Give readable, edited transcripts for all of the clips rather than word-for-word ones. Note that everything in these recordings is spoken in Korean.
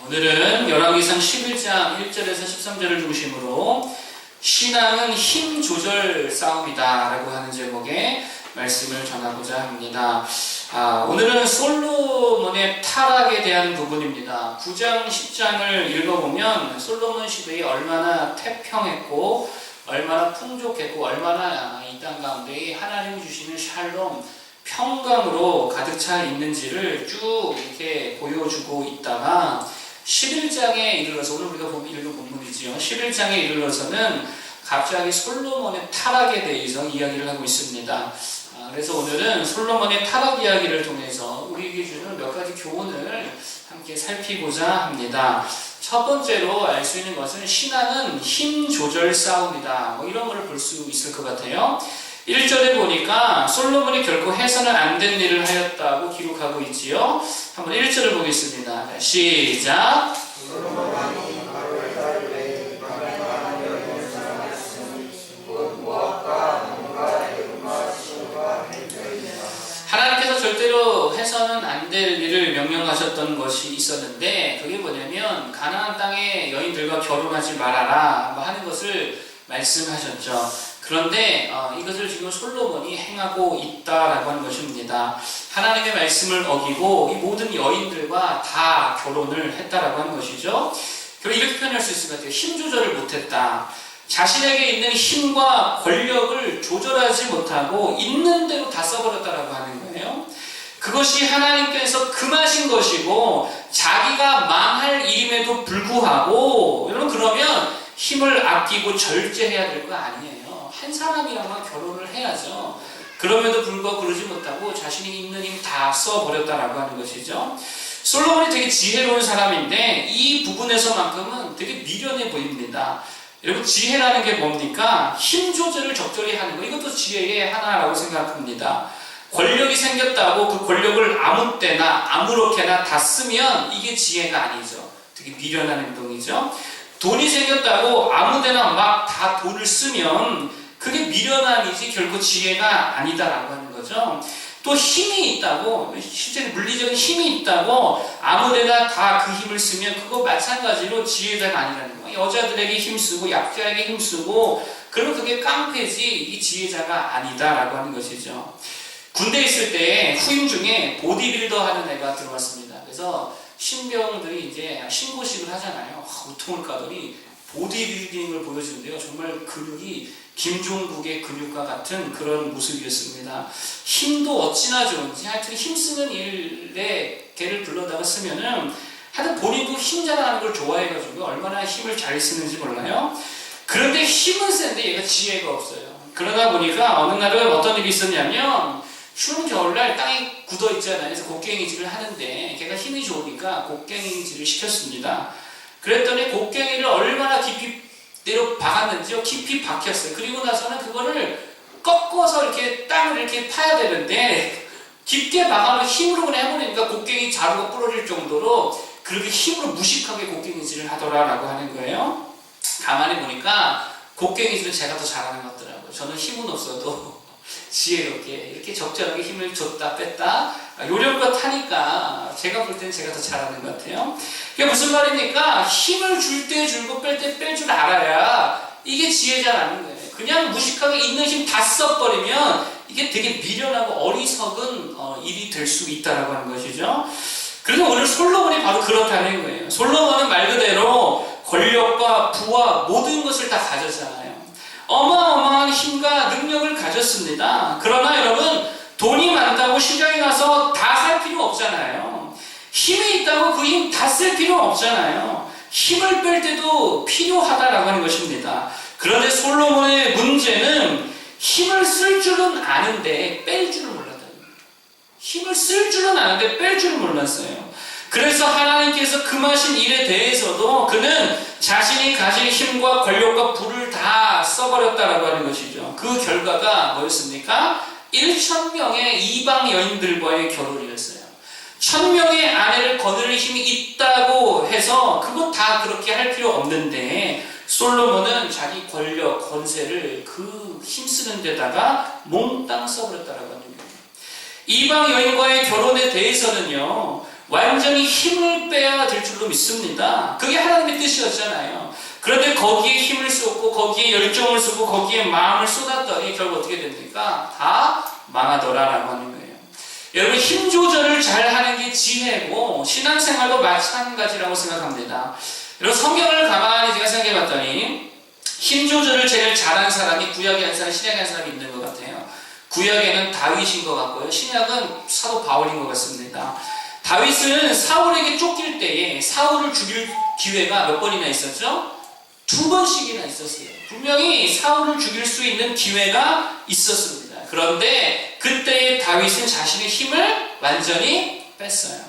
오늘은 열왕기상 11장 1절에서 13절을 중심으로 신앙은 힘 조절 싸움이다 라고 하는 제목의 말씀을 전하고자 합니다. 오늘은 솔로몬의 타락에 대한 부분입니다. 9장 10장을 읽어보면 솔로몬 시대에 얼마나 태평했고 얼마나 풍족했고 얼마나 이 땅 가운데 하나님이 주시는 샬롬 평강으로 가득 차 있는지를 쭉 이렇게 보여주고 있다가 11장에 이르러서, 오늘 우리가 읽은 본문이지요. 11장에 이르러서는 갑자기 솔로몬의 타락에 대해서 이야기를 하고 있습니다. 그래서 오늘은 솔로몬의 타락 이야기를 통해서 우리에게 주는 몇 가지 교훈을 함께 살피고자 합니다. 첫 번째로 알 수 있는 것은 신앙은 힘 조절 싸움이다. 이런 것을 볼 수 있을 것 같아요. 1절에 보니까 솔로몬이 결코 해서는 안 된 일을 하였다고 기록하고 있지요. 한번 1절을 보겠습니다. 시작. 하나님께서 절대로 해서는 안 될 일을 명령하셨던 것이 있었는데, 그게 뭐냐면 가나안 땅의 여인들과 결혼하지 말아라 하는 것을 말씀하셨죠. 그런데 이것을 지금 솔로몬이 행하고 있다라고 하는 것입니다. 하나님의 말씀을 어기고 이 모든 여인들과 다 결혼을 했다라고 하는 것이죠. 그리고 이렇게 표현할 수 있을 것 같아요. 힘 조절을 못했다. 자신에게 있는 힘과 권력을 조절하지 못하고 있는 대로 다 써버렸다라고 하는 거예요. 그것이 하나님께서 금하신 것이고 자기가 망할 일임에도 불구하고, 여러분, 그러면 힘을 아끼고 절제해야 될 거 아니에요. 한 사람이랑만 결혼을 해야죠. 그럼에도 불구하고 그러지 못하고 자신이 있는 힘 다 써버렸다라고 하는 것이죠. 솔로몬이 되게 지혜로운 사람인데 이 부분에서만큼은 되게 미련해 보입니다. 여러분, 지혜라는 게 뭡니까? 힘 조절을 적절히 하는 거, 이것도 지혜의 하나라고 생각합니다. 권력이 생겼다고 그 권력을 아무 때나 아무렇게나 다 쓰면 이게 지혜가 아니죠. 되게 미련한 행동이죠. 돈이 생겼다고 아무데나 막 다 돈을 쓰면 그게 미련함이지 결코 지혜가 아니다라고 하는 거죠. 또 힘이 있다고, 실제 물리적인 힘이 있다고 아무데나 다 그 힘을 쓰면 그거 마찬가지로 지혜자가 아니라는 거예요. 여자들에게 힘쓰고 약자에게 힘쓰고 그러면 그게 깡패지 이 지혜자가 아니다라고 하는 것이죠. 군대에 있을 때 후임 중에 보디빌더 하는 애가 들어왔습니다. 그래서 신병들이 이제 신고식을 하잖아요. 우통을 까더니 보디빌딩을 보여주는데요. 정말 근육이 김종국의 근육과 같은 그런 모습이었습니다. 힘도 어찌나 좋은지 하여튼 힘쓰는 일에 걔를 불러다가 쓰면은 하여튼 본인도 힘 자랑하는 걸 좋아해가지고 얼마나 힘을 잘 쓰는지 몰라요. 그런데 힘은 센데 얘가 지혜가 없어요. 그러다 보니까 어느 날은 어떤 일이 있었냐면 추운 겨울날 땅이 굳어 있잖아요. 그래서 곡괭이질을 하는데 걔가 힘이 좋으니까 곡괭이질을 시켰습니다. 그랬더니 곡괭이를 얼마나 깊이 내려 박았는지요. 깊이 박혔어요. 그리고 나서는 그거를 꺾어서 이렇게 땅을 이렇게 파야 되는데 깊게 박아놓은 힘으로 그냥 해버리니까 곡괭이 자루가 부러질 정도로 그렇게 힘으로 무식하게 곡괭이질을 하더라라고 하는 거예요. 가만히 보니까 곡괭이질은 제가 더 잘하는 것 같더라고요. 저는 힘은 없어도 지혜롭게 이렇게 적절하게 힘을 줬다 뺐다 요령껏 하니까 제가 볼 때는 제가 더 잘하는 것 같아요. 이게 무슨 말입니까? 힘을 줄 때 줄고 뺄 때 뺄 줄 알아야 이게 지혜자라는 거예요. 그냥 무식하게 있는 힘 다 써버리면 이게 되게 미련하고 어리석은 일이 될 수 있다라고 하는 것이죠. 그래서 오늘 솔로몬이 바로 그렇다는 거예요. 솔로몬은 말 그대로 권력과 부와 모든 것을 다 가졌잖아요. 어마어마한 힘과 능력을 가졌습니다. 그러나 여러분, 돈이 많다고 시장에 가서 다 살 필요 없잖아요. 힘이 있다고 그 힘 다 쓸 필요 없잖아요. 힘을 뺄 때도 필요하다라고 하는 것입니다. 그런데 솔로몬의 문제는 힘을 쓸 줄은 아는데 뺄 줄을 몰랐다는 거예요. 힘을 쓸 줄은 아는데 뺄 줄을 몰랐어요. 그래서 하나님께서 금하신 일에 대해서도 그는 자신이 가진 힘과 권력과 부를 다 써버렸다라고 하는 것이죠. 그 결과가 뭐였습니까? 1,000명의 이방 여인들과의 결혼이었어요. 1,000명의 아내를 거느릴 힘이 있다고 해서 그거 다 그렇게 할 필요 없는데 솔로몬은 자기 권력, 권세를 그 힘쓰는 데다가 몽땅 써버렸다라고 합니다. 이방 여인과의 결혼에 대해서는요, 완전히 힘을 빼야 될 줄로 믿습니다. 그게 하나님의 뜻이었잖아요. 그런데 거기에 힘을 쏟고 거기에 열정을 쏟고 거기에 마음을 쏟았더니 결국 어떻게 됩니까? 다 망하더라라고 하는 거예요. 여러분, 힘 조절을 잘 하는 게 지혜고 신앙생활도 마찬가지라고 생각합니다. 여러분, 성경을 가만히 제가 생각해 봤더니 힘 조절을 제일 잘한 사람이 구약에 한 사람, 신약에 한 사람이 있는 것 같아요. 구약에는 다윗인 것 같고요. 신약은 사도 바울인 것 같습니다. 다윗은 사울에게 쫓길 때에 사울을 죽일 기회가 몇 번이나 있었죠? 2번씩이나 있었어요. 분명히 사울을 죽일 수 있는 기회가 있었습니다. 그런데 그때의 다윗은 자신의 힘을 완전히 뺐어요.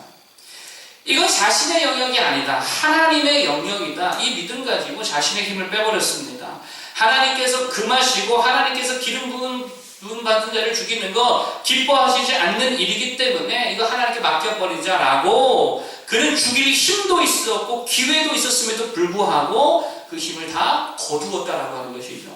이건 자신의 영역이 아니다. 하나님의 영역이다. 이 믿음 가지고 자신의 힘을 빼버렸습니다. 하나님께서 금하시고 하나님께서 기름 부음 받은 자를 죽이는 거 기뻐하시지 않는 일이기 때문에 이거 하나님께 맡겨버리자라고, 그는 죽일 힘도 있었고 기회도 있었음에도 불구하고 그 힘을 다 거두었다라고 하는 것이죠.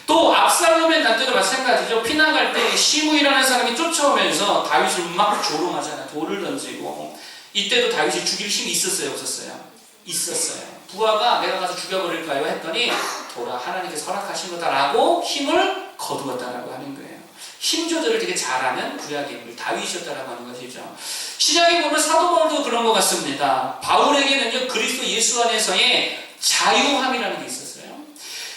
또 압살롬의 날 때도 마찬가지죠. 피난갈 때 시므이라는 사람이 쫓아오면서 다윗을 막 조롱하잖아요. 돌을 던지고. 이때도 다윗이 죽일 힘이 있었어요, 없었어요? 있었어요. 부하가 내가 가서 죽여버릴까요? 했더니 돌아, 하나님께서 허락하신 거다라고 힘을 거두었다라고 하는 거예요. 힘 조절을 되게 잘하는 구약의 인물 다윗이었다라고 하는 것이죠. 신약에 보면 사도 바울도 그런 것 같습니다. 바울에게는요, 그리스도 예수 안에서의 자유함이라는 게 있었어요.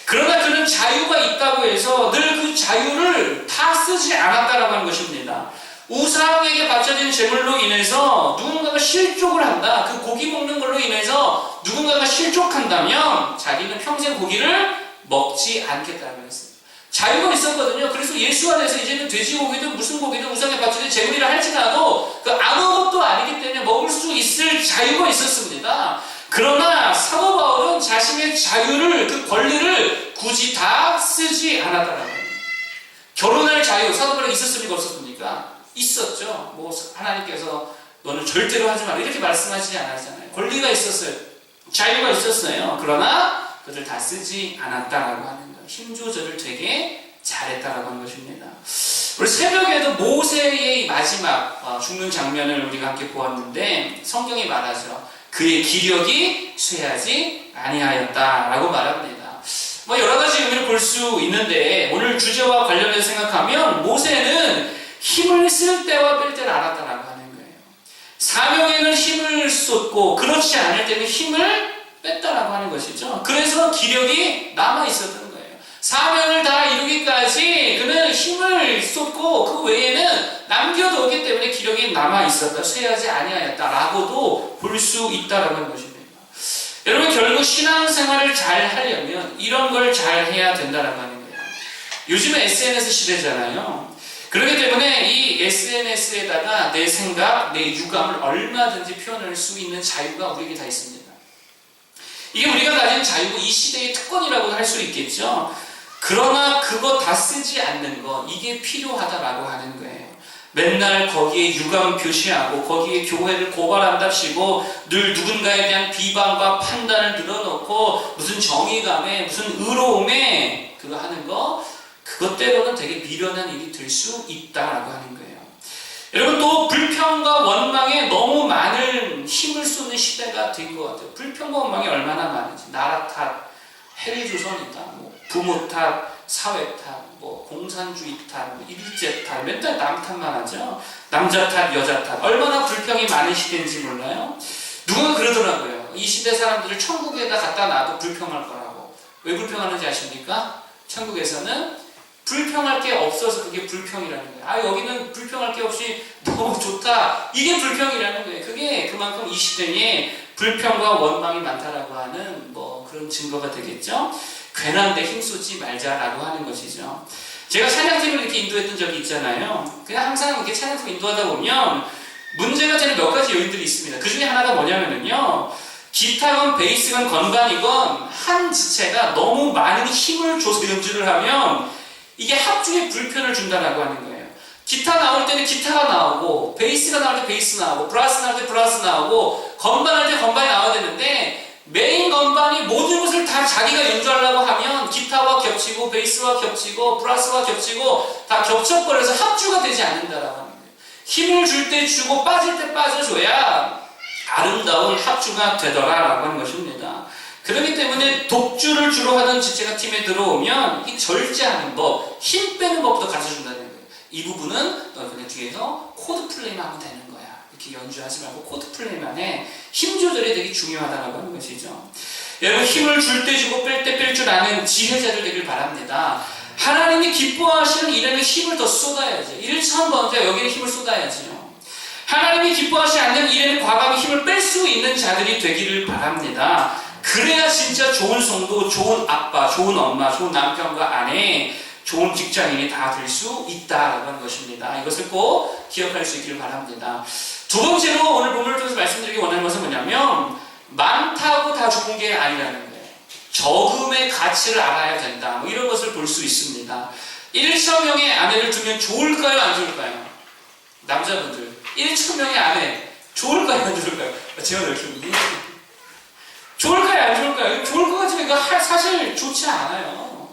그러나 그는 자유가 있다고 해서 늘 그 자유를 다 쓰지 않았다라고 하는 것입니다. 우상에게 바쳐진 제물로 인해서 누군가가 실족을 한다. 그 고기 먹는 걸로 인해서 누군가가 실족한다면 자기는 평생 고기를 먹지 않겠다고 했어요. 자유가 있었거든요. 그래서 예수 안에서 이제는 돼지고기든 무슨 고기든 우상에 바쳐진 제물이라 할지라도 그 아무것도 아니기 때문에 먹을 수 있을 자유가 있었습니다. 그러나 사도 바울은 자신의 자유를, 그 권리를 굳이 다 쓰지 않았다라는 거예요. 결혼할 자유, 사도 바울에게 있었습니까? 없었습니까? 있었죠. 뭐 하나님께서 너는 절대로 하지 마라 이렇게 말씀하시지 않았잖아요. 권리가 있었어요. 자유가 있었어요. 그러나 그들 다 쓰지 않았다라고 하는 거예요. 힘 조절을 되게 잘했다라고 하는 것입니다. 우리 새벽에도 모세의 마지막 죽는 장면을 우리가 함께 보았는데 성경이 말하죠. 그의 기력이 쇠하지 아니하였다라고 말합니다. 뭐 여러 가지 의미를 볼 수 있는데 오늘 주제와 관련해서 생각하면 모세는 힘을 쓸 때와 뺄 때를 알았다라고 하는 거예요. 사명에는 힘을 쏟고 그렇지 않을 때는 힘을 뺐다라고 하는 것이죠. 그래서 기력이 남아 있었던 거예요. 사명을 다 이루기까지 그는 힘을 쏟고 그 외에는 남겨두었기 때문에 기력이 남아 있었다, 쇠하지 아니하였다라고도 볼 수 있다라고 하는 것입니다. 여러분, 결국 신앙생활을 잘 하려면 이런 걸 잘 해야 된다라고 하는 거예요. 요즘에 SNS 시대잖아요. 그렇기 때문에 이 SNS에다가 내 생각, 내 유감을 얼마든지 표현할 수 있는 자유가 우리에게 다 있습니다. 이게 우리가 가진 자유고 이 시대의 특권이라고 할 수 있겠죠. 그러나 그거 다 쓰지 않는 거, 이게 필요하다라고 하는 거예요. 맨날 거기에 유감 표시하고 거기에 교회를 고발한답시고 늘 누군가에 대한 비방과 판단을 늘어놓고 무슨 정의감에 무슨 의로움에 그거 하는 거, 그것 때로는 되게 미련한 일이 될 수 있다라고 하는 거예요. 여러분, 또 불평과 원망에 너무 많은 힘을 쏟는 시대가 된 것 같아요. 불평과 원망이 얼마나 많은지. 나라 탓, 해외조선이다, 뭐 부모 탓, 사회 탓, 뭐 공산주의 탓, 뭐 일제 탓, 맨날 남 탓만 하죠. 남자 탓, 여자 탓. 얼마나 불평이 많은 시대인지 몰라요? 누가 그러더라고요. 이 시대 사람들을 천국에다 갖다 놔도 불평할 거라고. 왜 불평하는지 아십니까? 천국에서는 불평할 게 없어서 그게 불평이라는 거예요. 아, 여기는 불평할 게 없이 너무 좋다. 이게 불평이라는 거예요. 그게 그만큼 이 시대에 불평과 원망이 많다라고 하는 뭐 그런 증거가 되겠죠. 괜한데 힘쓰지 말자라고 하는 것이죠. 제가 찬양팀을 이렇게 인도했던 적이 있잖아요. 그냥 항상 이렇게 찬양팀 인도하다 보면 문제가 되는 몇 가지 요인들이 있습니다. 그 중에 하나가 뭐냐면요. 기타건 베이스건 건반이건 한 지체가 너무 많은 힘을 줘서 연주를 하면 이게 합주에 불편을 준다라고 하는 거예요. 기타 나올 때는 기타가 나오고, 베이스가 나올 때 베이스 나오고, 브라스 나올 때 브라스 나오고, 건반 할 때 건반이 나와야 되는데, 메인 건반이 모든 것을 다 자기가 연주하려고 하면 기타와 겹치고, 베이스와 겹치고, 브라스와 겹치고, 다 겹쳐버려서 합주가 되지 않는다라고 하는 거예요. 힘을 줄 때 주고 빠질 때 빠져줘야 아름다운 합주가 되더라라고 하는 것입니다. 그렇기 때문에 독주를 주로 하던 지체가 팀에 들어오면 이 절제하는 법, 힘 빼는 법부터 가르쳐준다는 거예요. 이 부분은 너 그냥 뒤에서 코드 플레이만 하면 되는 거야. 이렇게 연주하지 말고 코드 플레이만 해. 힘 조절이 되게 중요하다고 하는 것이죠. 여러분, 힘을 줄 때 주고 뺄 때 뺄 줄 아는 지혜자들 되길 바랍니다. 하나님이 기뻐하시는 일에는 힘을 더 쏟아야죠. 1,000번째 여기는 힘을 쏟아야죠. 하나님이 기뻐하시지 않는 일에는 과감히 힘을 뺄 수 있는 자들이 되기를 바랍니다. 그래야 진짜 좋은 성도, 좋은 아빠, 좋은 엄마, 좋은 남편과 아내, 좋은 직장인이 다 될 수 있다라고 하는 것입니다. 이것을 꼭 기억할 수 있기를 바랍니다. 두 번째로 오늘 본문을 통해서 말씀드리기 원하는 것은 뭐냐면 많다고 다 좋은 게 아니라는 거예요. 적음의 가치를 알아야 된다. 뭐 이런 것을 볼 수 있습니다. 1,000명의 아내를 두면 좋을까요? 안 좋을까요? 남자분들 1,000명의 아내 좋을까요? 안 좋을까요? 제가 이렇게 좋을까요? 안 좋을까요? 좋을 것 같지만 이거 사실 좋지 않아요.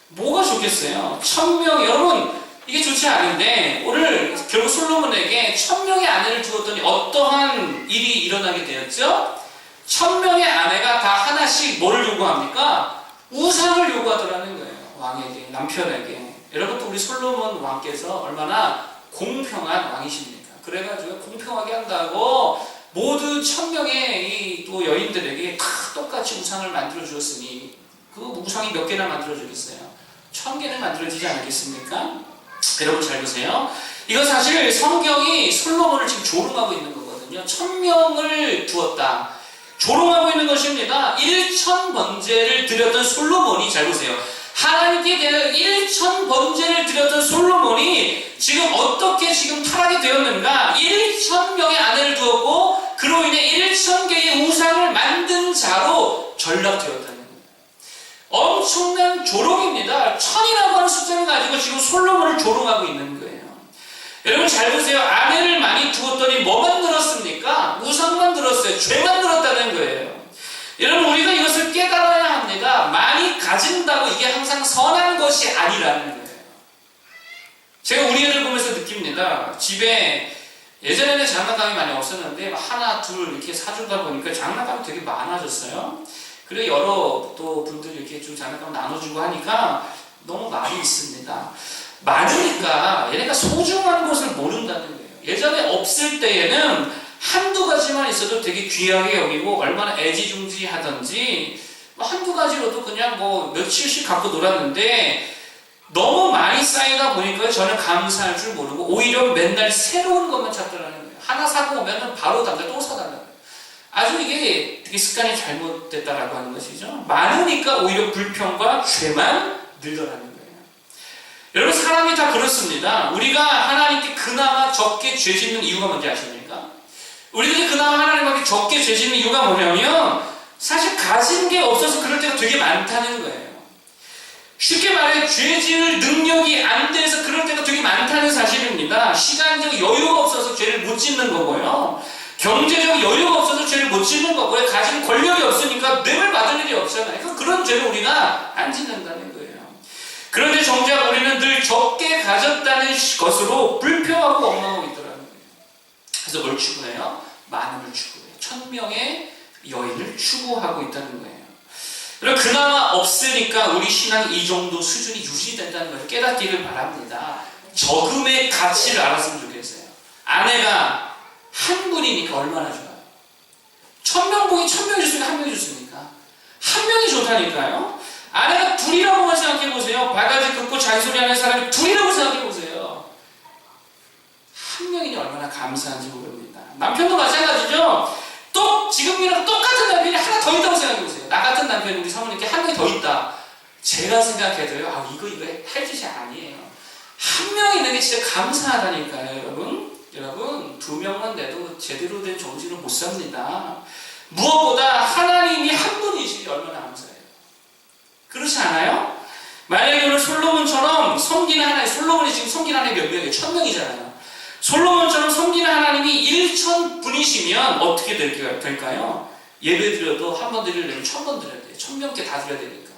뭐가 좋겠어요? 1,000명, 여러분 이게 좋지 않은데 오늘 결국 솔로몬에게 1,000명의 아내를 두었더니 어떠한 일이 일어나게 되었죠? 1,000명의 아내가 다 하나씩 뭐를 요구합니까? 우상을 요구하더라는 거예요. 왕에게, 남편에게. 여러분 또 우리 솔로몬 왕께서 얼마나 공평한 왕이십니까? 그래가지고 공평하게 한다고 모두 1,000명의 이 또 여인들에게 다 똑같이 우상을 만들어 주었으니 그 우상이 몇 개나 만들어 주겠어요? 1,000개는 만들어지지 않겠습니까? 여러분 잘 보세요. 이거 사실 성경이 솔로몬을 지금 조롱하고 있는 거거든요. 1,000명을 두었다. 조롱하고 있는 것입니다. 1,000번제를 드렸던 솔로몬이, 잘 보세요. 하나님께 대한 1,000번제를 드렸던 솔로몬이 지금 어떻게 지금 타락이 되었는가? 1,000명의 아내를 두었고 그로 인해 1,000개의 우상을 만든 자로 전락되었다는 거예요. 엄청난 조롱입니다. 1,000이라고 하는 숫자를 가지고 지금 솔로몬을 조롱하고 있는 거예요. 여러분 잘 보세요. 아내를 많이 두었더니 뭐만 늘었습니까? 우상만 늘었어요. 죄만 늘었다는 거예요. 여러분 우리가 이것을 깨달아야 합니다. 많이 가진다고 이게 항상 선한 것이 아니라는 거예요. 제가 우리 애들 보면서 느낍니다. 집에 예전에는 장난감이 많이 없었는데 하나 둘 이렇게 사주다 보니까 장난감이 되게 많아졌어요. 그리고 여러 또 분들이 이렇게 좀 장난감 나눠주고 하니까 너무 많이 있습니다. 많으니까 얘네가 소중한 것을 모른다는 거예요. 예전에 없을 때에는 한두 가지만 있어도 되게 귀하게 여기고 얼마나 애지중지하던지 한두 가지로도 그냥 뭐 며칠씩 갖고 놀았는데 너무 많이 쌓이다 보니까 저는 감사할 줄 모르고 오히려 맨날 새로운 것만 찾더라는 거예요. 하나 사고 오면 바로 다음날 또 사달라는 거예요. 아주 이게 되게 습관이 잘못됐다라고 하는 것이죠. 많으니까 오히려 불평과 죄만 늘더라는 거예요. 여러분 사람이 다 그렇습니다. 우리가 하나님께 그나마 적게 죄 짓는 이유가 뭔지 아십니까? 우리들이 그나마 하나님 앞에 적게 죄 짓는 이유가 뭐냐면 사실 가진 게 없어서 그럴 때가 되게 많다는 거예요. 쉽게 말해 죄 지을 능력이 안 돼서 그럴 때가 되게 많다는 사실입니다. 시간적 여유가 없어서 죄를 못 짓는 거고요. 경제적 여유가 없어서 죄를 못 짓는 거고요. 가진 권력이 없으니까 뇌를 받을 일이 없잖아요. 그런 죄를 우리가 안 짓는다는 거예요. 그런데 정작 우리는 늘 적게 가졌다는 것으로 불평하고 원망하고 있더라는 거예요. 그래서 뭘 추구해요? 많음을 추구해요. 1,000명의 여인을 추구하고 있다는 거예요. 그럼 그나마 없으니까 우리 신앙이 이 정도 수준이 유지된다는 것을 깨닫기를 바랍니다. 적음의 가치를 알았으면 좋겠어요. 아내가 한 분이니까 얼마나 좋아요. 1,000명 보기 1,000명이 좋습니까? 한 명이 좋습니까? 한 명이 좋다니까요. 아내가 둘이라고만 생각해보세요. 바가지 긋고 잔소리하는 사람이 둘이라고 생각해보세요. 한 명이니 얼마나 감사한지 모릅니다. 남편도 마찬가지죠. 또 지금이랑 똑같은 남편이 하나 더 있다고 생각해보세요. 나 같은 남편이 우리 사모님께 한 명이 더 있다. 제가 생각해도요. 이거 할 짓이 아니에요. 한 명 있는 게 진짜 감사하다니까요. 여러분 2명만 돼도 제대로 된 정신을 못 삽니다. 무엇보다 하나님이 한 분이시니 얼마나 감사해요. 그렇지 않아요? 만약에 오늘 솔로몬처럼 섬기는 하나님, 솔로몬이 지금 섬기는 하나님이 몇 명이에요? 1,000명이잖아요. 솔로몬처럼 섬기는 하나님이 1,000분이시면 어떻게 될까요? 예배 드려도 한 번 드리려면 1,000번 드려야 돼요. 1,000명께 다 드려야 되니까.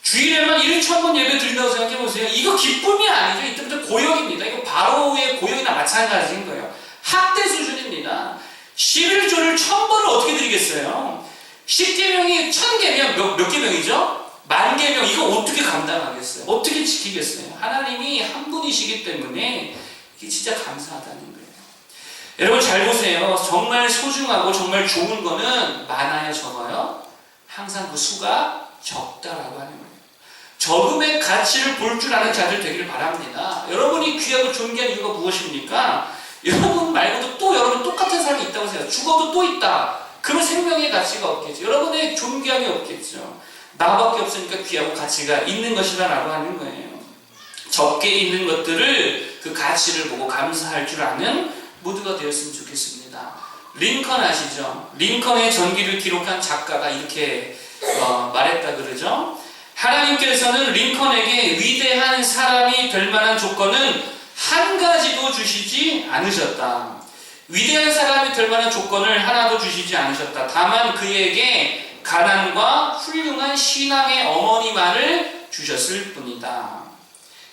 주일에만 1,000번 예배 드린다고 생각해 보세요. 이거 기쁨이 아니죠. 이때부터 고역입니다. 이거 바로의 고역이나 마찬가지인 거예요. 학대 수준입니다. 11조를 1,000번을 어떻게 드리겠어요? 10계명이 1,000계명 몇 계명이죠? 10,000계명. 이거 어떻게 감당하겠어요? 어떻게 지키겠어요? 하나님이 한 분이시기 때문에 이게 진짜 감사하다는 거예요. 여러분 잘 보세요. 정말 소중하고 정말 좋은 거는 많아요, 적어요? 항상 그 수가 적다라고 하는 거예요. 적음의 가치를 볼 줄 아는 자들 되기를 바랍니다. 여러분이 귀하고 존귀한 이유가 무엇입니까? 여러분 말고도 또 여러분 똑같은 사람이 있다고 생각해요. 죽어도 또 있다. 그러면 생명의 가치가 없겠죠. 여러분의 존귀함이 없겠죠. 나밖에 없으니까 귀하고 가치가 있는 것이다라고 하는 거예요. 적게 있는 것들을 그 가치를 보고 감사할 줄 아는 모두가 되었으면 좋겠습니다. 링컨 아시죠? 링컨의 전기를 기록한 작가가 이렇게 말했다 그러죠. 하나님께서는 링컨에게 위대한 사람이 될 만한 조건은 한 가지도 주시지 않으셨다. 위대한 사람이 될 만한 조건을 하나도 주시지 않으셨다. 다만 그에게 가난과 훌륭한 신앙의 어머니만을 주셨을 뿐이다.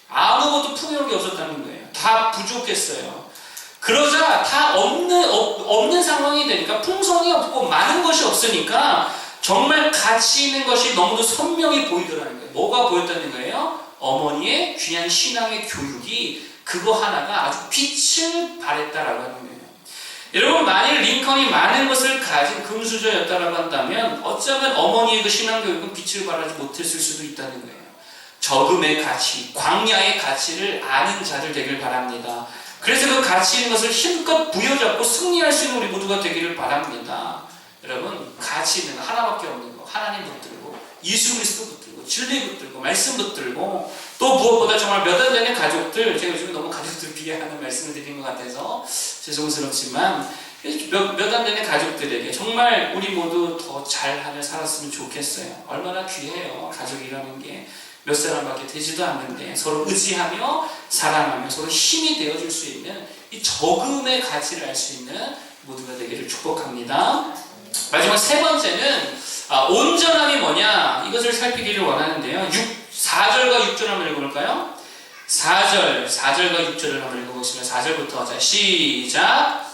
아무것도 풍요로운 게 없었다는 거예요. 다 부족했어요. 그러자 다 없는 상황이 되니까 풍성이 없고 많은 것이 없으니까 정말 가치 있는 것이 너무도 선명히 보이더라는 거예요. 뭐가 보였다는 거예요? 어머니의 귀한 신앙의 교육이 그거 하나가 아주 빛을 발했다라고 하는 거예요. 여러분 만일 링컨이 많은 것을 가진 금수저였다라고 한다면 어쩌면 어머니의 그 신앙 교육은 빛을 발하지 못했을 수도 있다는 거예요. 적음의 가치, 광야의 가치를 아는 자들 되길 바랍니다. 그래서 그 가치 있는 것을 힘껏 부여잡고 승리할 수 있는 우리 모두가 되기를 바랍니다. 여러분 가치 있는 거 하나밖에 없는 거 하나님 붙들고 예수 그리스도 붙들고 진리 붙들고 말씀 붙들고 또 무엇보다 정말 몇 안 되는 가족들, 제가 요즘에 너무 가족들 비하하는 말씀을 드린 것 같아서 죄송스럽지만 몇 안 되는 가족들에게 정말 우리 모두 더 잘하며 살았으면 좋겠어요. 얼마나 귀해요. 가족이라는 게 몇 사람밖에 되지도 않는데 서로 의지하며 사랑하며 서로 힘이 되어줄 수 있는 이 적음의 가치를 알 수 있는 모두가 되기를 축복합니다. 마지막 세 번째는 온전함이 뭐냐 이것을 살피기를 원하는데요. 4절과 6절 한번 읽어볼까요? 4절과 6절을 한번 읽어보시면 4절부터 자 시작.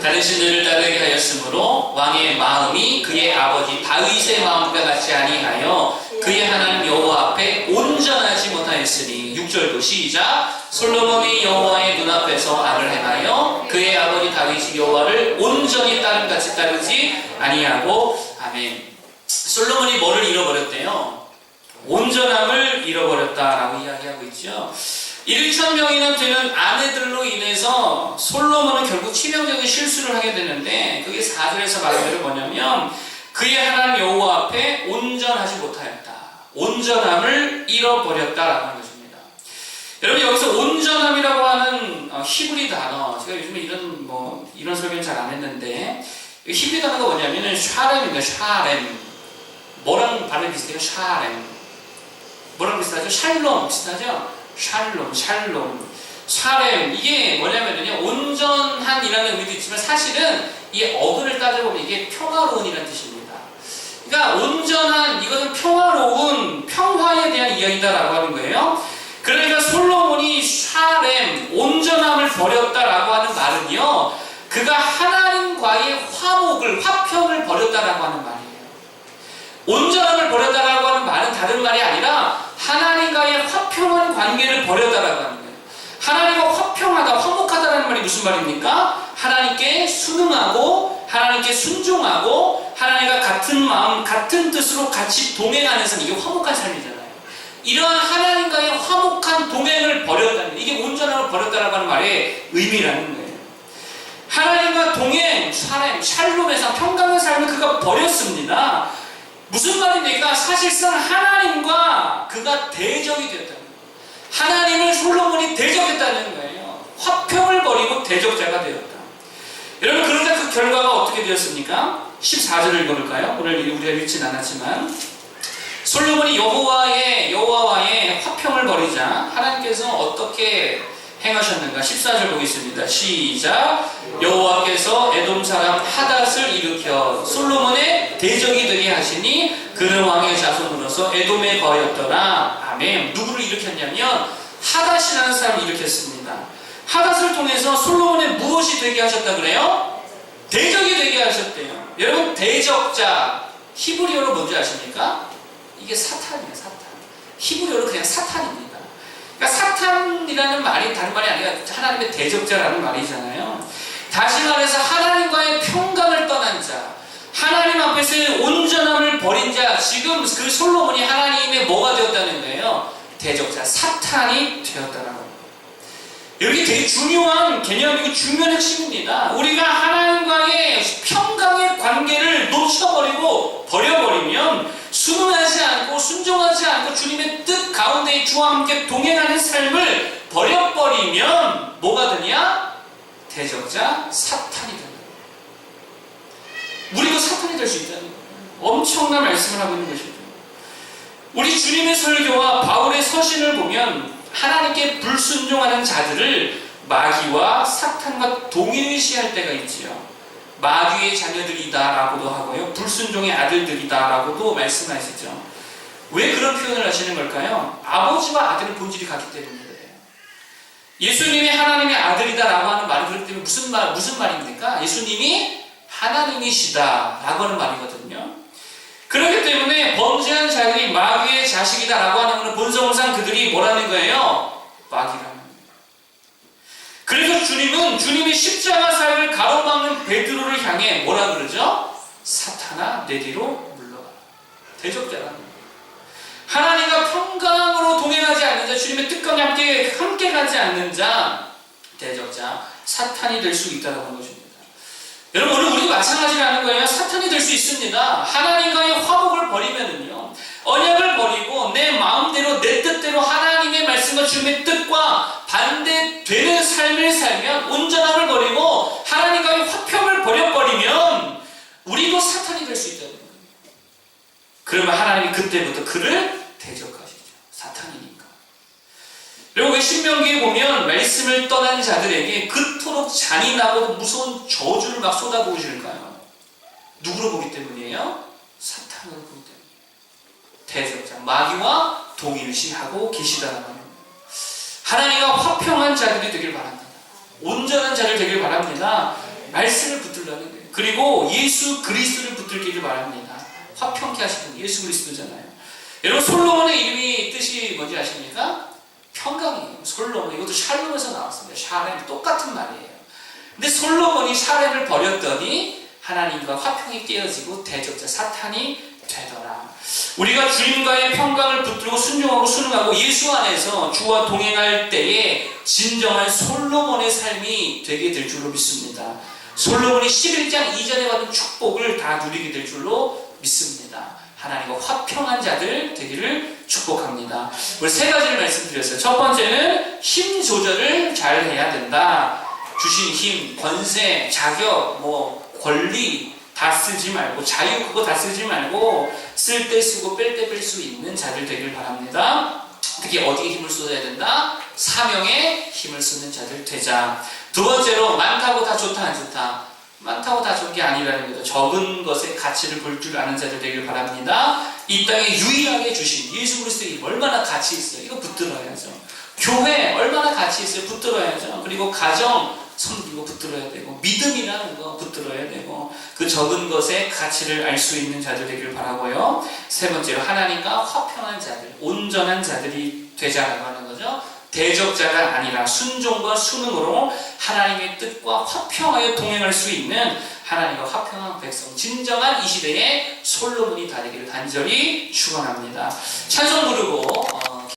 다른 신들을 따르게 하였으므로 왕의 마음이 그의 아버지 다윗의 마음과 같이 아니하여 그의 하나님 여호와 앞에 온전하지 못하였으니 6절도 시작. 솔로몬이 여호와의 눈앞에서 악을 행하여 그의 아버지 다윗이 여호와를 온전히 따름같이 따르지 아니하고 아멘. 솔로몬이 뭐를 잃어버렸대요? 온전함을 잃어버렸다라고 이야기하고 있죠. 1,000명이나 되는 아내들로 인해서 솔로몬은 결국 치명적인 실수를 하게 되는데 그게 4절에서 말하는 대로 뭐냐면 그의 하나님 여호와 앞에 온전하지 못하였다. 온전함을 잃어버렸다라고 하는 것입니다. 여러분 여기서 온전함이라고 하는 히브리 단어, 제가 요즘에 이런 설교는 잘 안 했는데 히브리 단어가 뭐냐면은 샤렘입니다. 샤렘. 뭐랑 발음이 비슷해요? 샤렘. 뭐랑 비슷하죠? 샬롬 비슷하죠? 샬렘. 이게 뭐냐면요, 온전한이라는 의미도 있지만 사실은 이 어근을 따져보면 이게 평화로운이라는 뜻입니다. 그러니까 온전한, 이거는 평화로운, 평화에 대한 이야기다라고 하는 거예요. 그러니까 솔로몬이 샬렘, 온전함을 버렸다라고 하는 말은요, 그가 하나님과의 화평을 버렸다라고 하는 말이에요. 온전함을 버렸다라고 하는 말은 다른 말이 아니라 하나님과의 화평한 관계를 버렸다라고 하는 거예요. 하나님과 화평하다, 화목하다라는 말이 무슨 말입니까? 하나님께 순응하고 하나님께 순종하고 하나님과 같은 마음, 같은 뜻으로 같이 동행하는 삶, 이게 화목한 삶이잖아요. 이러한 하나님과의 화목한 동행을 버렸다는, 이게 온전함을 버렸다라고 하는 말의 의미라는 거예요. 하나님과 동행, 샬롬에서 평강한 삶을 그가 버렸습니다. 무슨 말입니까? 사실상 하나님과 그가 대적이 되었다는 거예요. 하나님을 솔로몬이 대적했다는 거예요. 화평을 버리고 대적자가 되었다. 여러분 그러자 그 결과가 어떻게 되었습니까? 14절을 읽어볼까요? 오늘 우리가 읽진 않았지만 솔로몬이 여호와와의 화평을 버리자 하나님께서 어떻게 행하셨는가? 14절 보겠습니다. 시작. 여호와께서 에돔 사람 하닷을 일으켜 솔로몬의 대적이 되게 하시니 그는 왕의 자손으로서 에돔에 거하였더라. 아멘. 누구를 일으켰냐면 하닷이라는 사람을 일으켰습니다. 하닷을 통해서 솔로몬의 무엇이 되게 하셨다 그래요? 대적이 되게 하셨대요. 여러분, 대적자 히브리어로 뭔지 아십니까? 이게 사탄이에요. 사탄. 히브리어로 그냥 사탄입니다. 그러니까 사탄이라는 말이 다른 말이 아니라 하나님의 대적자라는 말이잖아요. 다시 말해서 하나님과의 평강을 떠난 자, 하나님 앞에서의 온전함을 버린 자, 지금 그 솔로몬이 하나님의 뭐가 되었다는 거예요? 대적자, 사탄이 되었다는 거예요. 여기 되게 중요한 개념이고 중요한 핵심입니다. 우리가 하나님과의 평강의 관계를 놓쳐버리고 버려버리면 순응하지 않고 순종하지 않고 주님의 뜻 가운데 주와 함께 동행하는 삶을 버려버리면 뭐가 되냐? 대적자, 사탄이 된다. 우리도 사탄이 될 수 있다는 거예요. 엄청난 말씀을 하고 있는 것이죠. 우리 주님의 설교와 바울의 서신을 보면 하나님께 불순종하는 자들을 마귀와 사탄과 동일시할 때가 있지요. 마귀의 자녀들이다라고도 하고요, 불순종의 아들들이다라고도 말씀하시죠. 왜 그런 표현을 하시는 걸까요? 아버지와 아들의 본질이 같기 때문이에요. 예수님이 하나님의 아들이다라고 하는 말이 그렇기 때문에 무슨 말입니까? 예수님이 하나님이시다라고 하는 말이거든요. 그렇기 때문에 범죄한 자들이 마귀의 자식이다라고 하는 것은 본성상 그들이 뭐라는 거예요? 마귀라는 거예요. 그래서 주님은 주님이 십자가 사역을 가로막는 베드로를 향해 뭐라 그러죠? 사탄아 내 뒤로 물러가라. 대적자라는 거예요. 하나님과 평강으로 동행하지 않는 자, 주님의 뜻과 함께 가지 않는 자, 대적자, 사탄이 될 수 있다는 것입니다. 여러분, 오늘 우리도 마찬가지라는 거예요. 사탄이 될 수 있습니다. 하나님과의 화목을 버리면은요, 언약을 버리고 내 마음대로 내 뜻대로 하나님의 말씀과 주님의 뜻과 반대되는 삶을 살면, 온전함을 버리고 하나님과의 화평을 버려버리면 우리도 사탄이 될 수 있다는 거예요. 그러면 하나님이 그때부터 그를 대적하시죠. 사탄이니까. 그리고 왜 신명기에 보면 말씀을 떠난 자들에게 그토록 잔인하고 무서운 저주를 막 쏟아부으실까요? 누구로 보기 때문이에요? 사탄으로 보기 때문이에요. 대적자, 마귀와 동일시하고 계시다는 거예요. 하나님과 화평한 자들이 되길 바랍니다. 온전한 자를 되길 바랍니다. 말씀을 붙들라는 거예요. 그리고 예수 그리스도를 붙들기를 바랍니다. 화평케 하시는 예수 그리스도잖아요. 여러분, 솔로몬의 이름이 뜻이 뭔지 아십니까? 평강이에요. 솔로몬, 이것도 샬롬에서 나왔습니다. 샬렘, 똑같은 말이에요. 근데 솔로몬이 샬렘을 버렸더니 하나님과 화평이 깨어지고 대적자 사탄이 되더라. 우리가 주님과의 평강을 붙들고 순종하고 순응하고 예수 안에서 주와 동행할 때에 진정한 솔로몬의 삶이 되게 될 줄로 믿습니다. 솔로몬이 11장 이전에 받은 축복을 다 누리게 될 줄로 믿습니다. 하나님과 화평한 자들 되기를 축복합니다. 우리 세 가지를 말씀드렸어요. 첫 번째는 힘 조절을 잘 해야 된다. 주신 힘, 권세, 자격, 권리 다 쓰지 말고, 자유 그거 다 쓰지 말고 쓸 때 쓰고 뺄 때 뺄 수 있는 자들 되길 바랍니다. 특히 어디에 힘을 쏟아야 된다? 사명에 힘을 쓰는 자들 되자. 두 번째로 많다고 다 좋다 안 좋다? 많다고 다 좋은 게 아니라는 거죠. 적은 것의 가치를 볼 줄 아는 자들 되길 바랍니다. 이 땅에 유일하게 주신 예수 그리스도의 얼마나 가치 있어요. 이거 붙들어야죠. 교회 얼마나 가치 있어요. 붙들어야죠. 그리고 가정 섬기고 붙들어야 되고, 믿음이라는 거 붙들어야 되고, 그 적은 것의 가치를 알 수 있는 자들 되길 바라고요. 세 번째로 하나님과 화평한 자들, 온전한 자들이 되자라고 하는 거죠. 대적자가 아니라 순종과 순응으로 하나님의 뜻과 화평하여 동행할 수 있는 하나님과 화평한 백성, 진정한 이 시대의 솔로몬이 다 되기를 간절히 축원합니다. 찬송 부르고